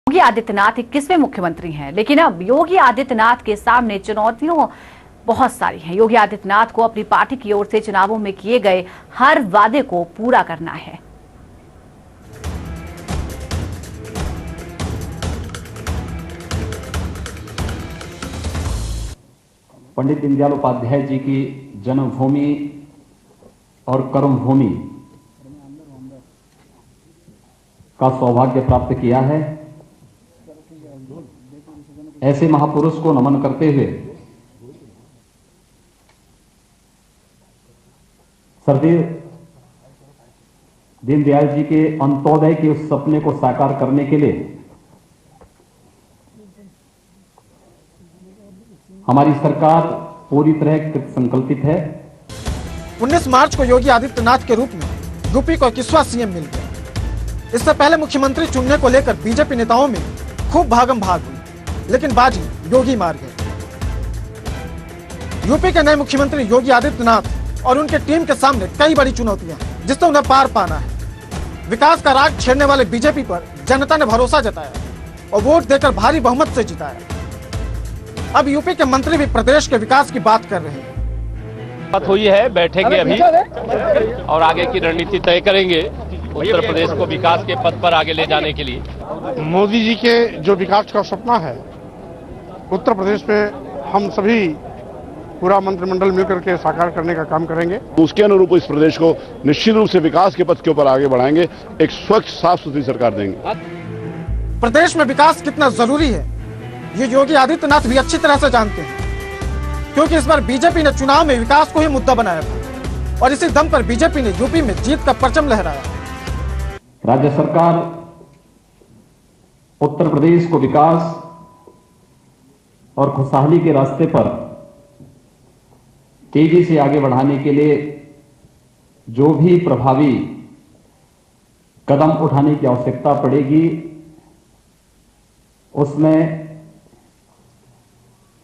योगी आदित्यनाथ 21वें मुख्यमंत्री हैं, लेकिन अब योगी आदित्यनाथ के सामने चुनौतियों बहुत सारी हैं। योगी आदित्यनाथ को अपनी पार्टी की ओर से चुनावों में किए गए हर वादे को पूरा करना है। पंडित दीनदयाल उपाध्याय जी की जन्मभूमि और कर्मभूमि का सौभाग्य प्राप्त किया है। ऐसे महापुरुष को नमन करते हुए सरदार दीनदयाल जी के अंत्योदय के उस सपने को साकार करने के लिए हमारी सरकार पूरी तरह संकल्पित है। 19 मार्च को योगी आदित्यनाथ के रूप में यूपी को 21वां सीएम मिल गया। इससे पहले मुख्यमंत्री चुनने को लेकर बीजेपी नेताओं में खूब भागम भाग हुई, लेकिन बाजी योगी मार गए। यूपी के नए मुख्यमंत्री योगी आदित्यनाथ और उनके टीम के सामने कई बड़ी चुनौतियां हैं, जिससे उन्हें पार पाना है। विकास का राग छेड़ने वाले बीजेपी पर जनता ने भरोसा जताया और वोट देकर भारी बहुमत से जिताया। अब यूपी के मंत्री भी प्रदेश के विकास की बात कर रहे हैं। बात हुई है, बैठेंगे अभी और आगे की रणनीति तय करेंगे उत्तर प्रदेश को विकास के पथ पर आगे ले जाने के लिए। मोदी जी के जो विकास का सपना है उत्तर प्रदेश में हम सभी पूरा मंत्रिमंडल मिलकर के साकार करने का काम करेंगे। उसके अनुरूप इस प्रदेश को निश्चित रूप से विकास के पथ के ऊपर आगे बढ़ाएंगे, एक स्वच्छ साफ सुथरी सरकार देंगे। प्रदेश में विकास कितना जरूरी है ये योगी आदित्यनाथ भी अच्छी तरह से जानते हैं, क्योंकि इस बार बीजेपी ने चुनाव में विकास को ही मुद्दा बनाया था और इसी दम पर बीजेपी ने यूपी में जीत का परचम लहराया। राज्य सरकार उत्तर प्रदेश को विकास और खुशहाली के रास्ते पर तेजी से आगे बढ़ाने के लिए जो भी प्रभावी कदम उठाने की आवश्यकता पड़ेगी उसमें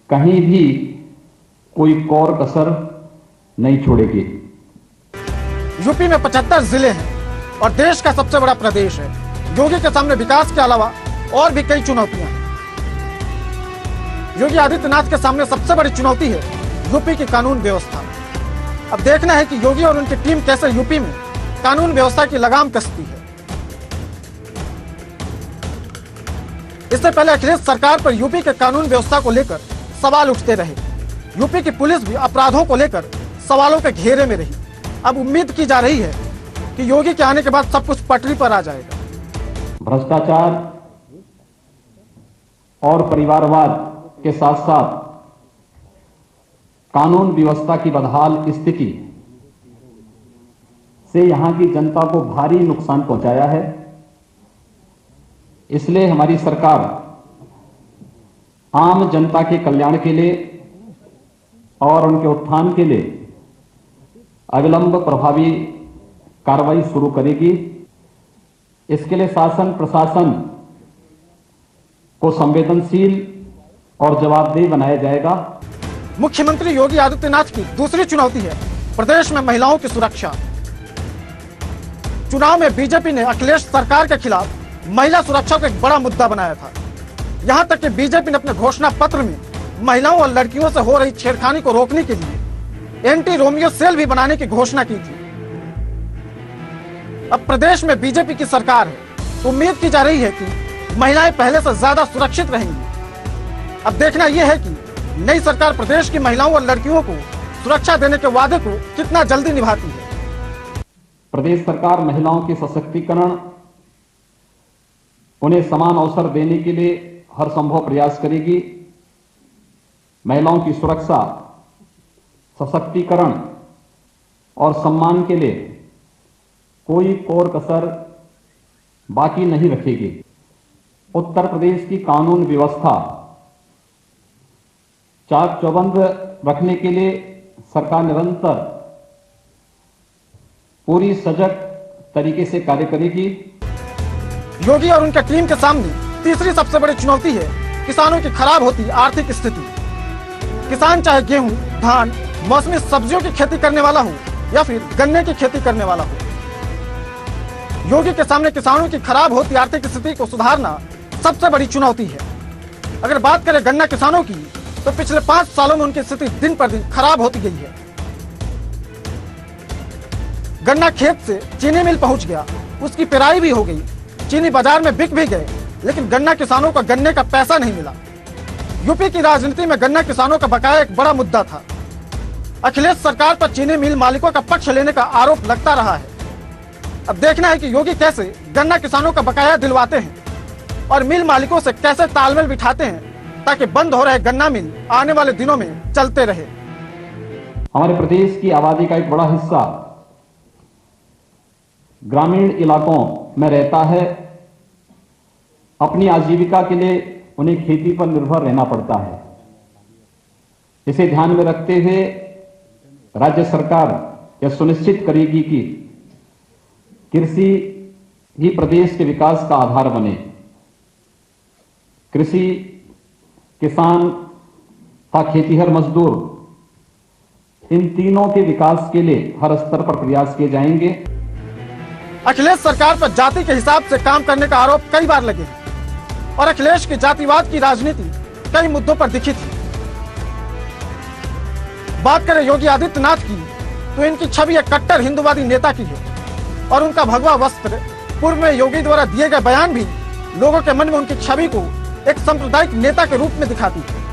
कहीं भी कोई कौर कसर नहीं छोड़ेगी। यूपी में 75 जिले हैं और देश का सबसे बड़ा प्रदेश है। योगी के सामने विकास के अलावा और भी कई चुनौतियां हैं। योगी आदित्यनाथ के सामने सबसे बड़ी चुनौती है यूपी की कानून व्यवस्था। अब देखना है कि योगी और उनकी टीम कैसे यूपी में कानून व्यवस्था की लगाम कसती है। इससे पहले अखिलेश सरकार पर यूपी के कानून व्यवस्था को लेकर सवाल उठते रहे। यूपी की पुलिस भी अपराधों को लेकर सवालों के घेरे में रही। अब उम्मीद की जा रही है कि योगी के आने के बाद सब कुछ पटरी पर आ जाएगा। भ्रष्टाचार और परिवारवाद के साथ साथ कानून व्यवस्था की बदहाल स्थिति से यहां की जनता को भारी नुकसान पहुंचाया है। इसलिए हमारी सरकार आम जनता के कल्याण के लिए और उनके उत्थान के लिए अविलंब प्रभावी कार्रवाई शुरू करेगी। इसके लिए शासन प्रशासन को संवेदनशील और जवाबदेह बनाया जाएगा। मुख्यमंत्री योगी आदित्यनाथ की दूसरी चुनौती है प्रदेश में महिलाओं की सुरक्षा। चुनाव में बीजेपी ने अखिलेश सरकार के खिलाफ महिला सुरक्षा को एक बड़ा मुद्दा बनाया था। यहां तक कि बीजेपी ने अपने घोषणा पत्र में महिलाओं और लड़कियों से हो रही छेड़खानी को रोकने के लिए एंटी रोमियो सेल भी बनाने की घोषणा की थी। अब प्रदेश में बीजेपी की सरकार है, उम्मीद की जा रही है कि महिलाएं पहले से ज्यादा सुरक्षित रहेंगी। अब देखना यह है कि नई सरकार प्रदेश की महिलाओं और लड़कियों को सुरक्षा देने के वादे को कितना जल्दी निभाती है। प्रदेश सरकार महिलाओं के सशक्तिकरण, उन्हें समान अवसर देने के लिए हर संभव प्रयास करेगी। महिलाओं की सुरक्षा, सशक्तिकरण और सम्मान के लिए कोई कोर कसर बाकी नहीं रखेगी। उत्तर प्रदेश की कानून व्यवस्था चाक चौबंद रखने के लिए सरकार निरंतर पूरी सजग तरीके से कार्य करेगी। योगी और उनकी टीम के सामने तीसरी सबसे बड़ी चुनौती है किसानों की खराब होती आर्थिक स्थिति। किसान चाहे गेहूं, धान, मौसमी सब्जियों की खेती करने वाला हो या फिर गन्ने की खेती करने वाला हो, योगी के सामने किसानों की खराब होती आर्थिक स्थिति को सुधारना सबसे बड़ी चुनौती है। अगर बात करें गन्ना किसानों की, तो पिछले 5 सालों में उनकी स्थिति दिन पर दिन खराब होती गई है। गन्ना खेत से चीनी मिल पहुंच गया, उसकी पेराई भी हो गई, चीनी बाजार में बिक भी गए, लेकिन गन्ना किसानों को गन्ने का पैसा नहीं मिला। यूपी की राजनीति में गन्ना किसानों का बकाया एक बड़ा मुद्दा था। अखिलेश सरकार पर चीनी मिल मालिकों का पक्ष लेने का आरोप लगता रहा है। अब देखना है कि योगी कैसे गन्ना किसानों का बकाया दिलवाते हैं और मिल मालिकों से कैसे तालमेल बिठाते हैं ताकि बंद हो रहे गन्ना मिल आने वाले दिनों में चलते रहे। हमारे प्रदेश की आबादी का एक बड़ा हिस्सा ग्रामीण इलाकों में रहता है। अपनी आजीविका के लिए उन्हें खेती पर निर्भर रहना पड़ता है। इसे ध्यान में रखते हुए राज्य सरकार यह सुनिश्चित करेगी कि कृषि ही प्रदेश के विकास का आधार बने। कृषि, किसान तथा खेतीहर मजदूर, इन तीनों के विकास के लिए हर स्तर पर प्रयास किए जाएंगे। अखिलेश सरकार पर जाति के हिसाब से काम करने का आरोप कई बार लगे और अखिलेश की जातिवाद की राजनीति कई मुद्दों पर दिखी थी। बात करें योगी आदित्यनाथ की, तो इनकी छवि एक कट्टर हिंदूवादी नेता की है और उनका भगवा वस्त्र, पूर्व में योगी द्वारा दिए गए बयान भी लोगों के मन में उनकी छवि को एक सांप्रदायिक नेता के रूप में दिखाती है।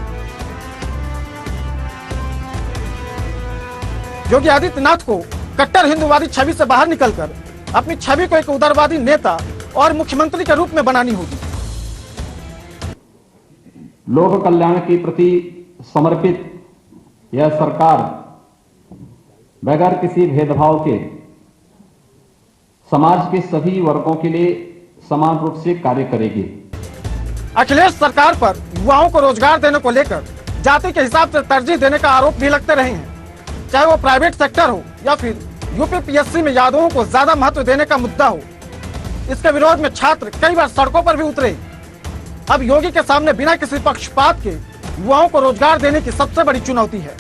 योगी आदित्यनाथ को कट्टर हिंदूवादी छवि से बाहर निकलकर अपनी छवि को एक उदारवादी नेता और मुख्यमंत्री के रूप में बनानी होगी। लोक कल्याण के प्रति समर्पित यह सरकार बगैर किसी भेदभाव के समाज के सभी वर्गों के लिए समान रूप से कार्य करेगी। अखिलेश सरकार पर युवाओं को रोजगार देने को लेकर जाति के हिसाब से तरजीह देने का आरोप भी लगते रहे हैं, चाहे वो प्राइवेट सेक्टर हो या फिर यूपीपीएससी में यादवों को ज्यादा महत्व देने का मुद्दा हो। इसके विरोध में छात्र कई बार सड़कों पर भी उतरे। अब योगी के सामने बिना किसी पक्षपात के युवाओं को रोजगार देने की सबसे बड़ी चुनौती है।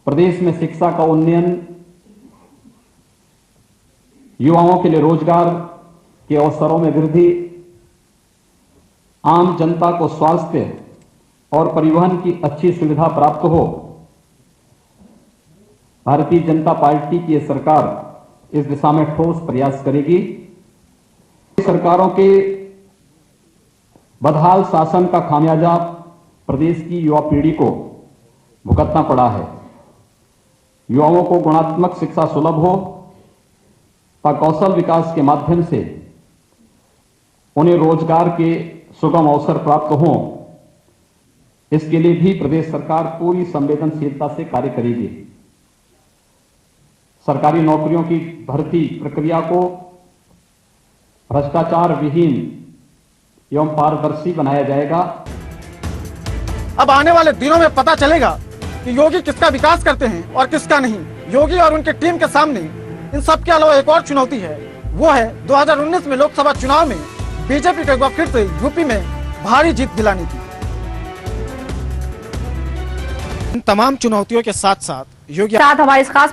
प्रदेश में शिक्षा का उन्नयन, युवाओं के लिए रोजगार के अवसरों में वृद्धि, आम जनता को स्वास्थ्य और परिवहन की अच्छी सुविधा प्राप्त हो। भारतीय जनता पार्टी की यह सरकार इस दिशा में ठोस प्रयास करेगी। सरकारों के बदहाल शासन का खामियाजा प्रदेश की युवा पीढ़ी को भुगतना पड़ा है। युवाओं को गुणात्मक शिक्षा सुलभ हो और कौशल विकास के माध्यम से उन्हें रोजगार के सुगम अवसर प्राप्त हों, इसके लिए भी प्रदेश सरकार पूरी संवेदनशीलता से कार्य करेगी। सरकारी नौकरियों की भर्ती प्रक्रिया को भ्रष्टाचार विहीन एवं पारदर्शी बनाया जाएगा। अब आने वाले दिनों में पता चलेगा कि योगी किसका विकास करते हैं और किसका नहीं। योगी और उनके टीम के सामने इन सब के अलावा एक और चुनौती है, वो है 2019 में लोकसभा चुनाव में बीजेपी को एक बार फिर से यूपी में भारी जीत दिलानी थी। इन तमाम चुनौतियों के साथ साथ योगी हमारे इस खास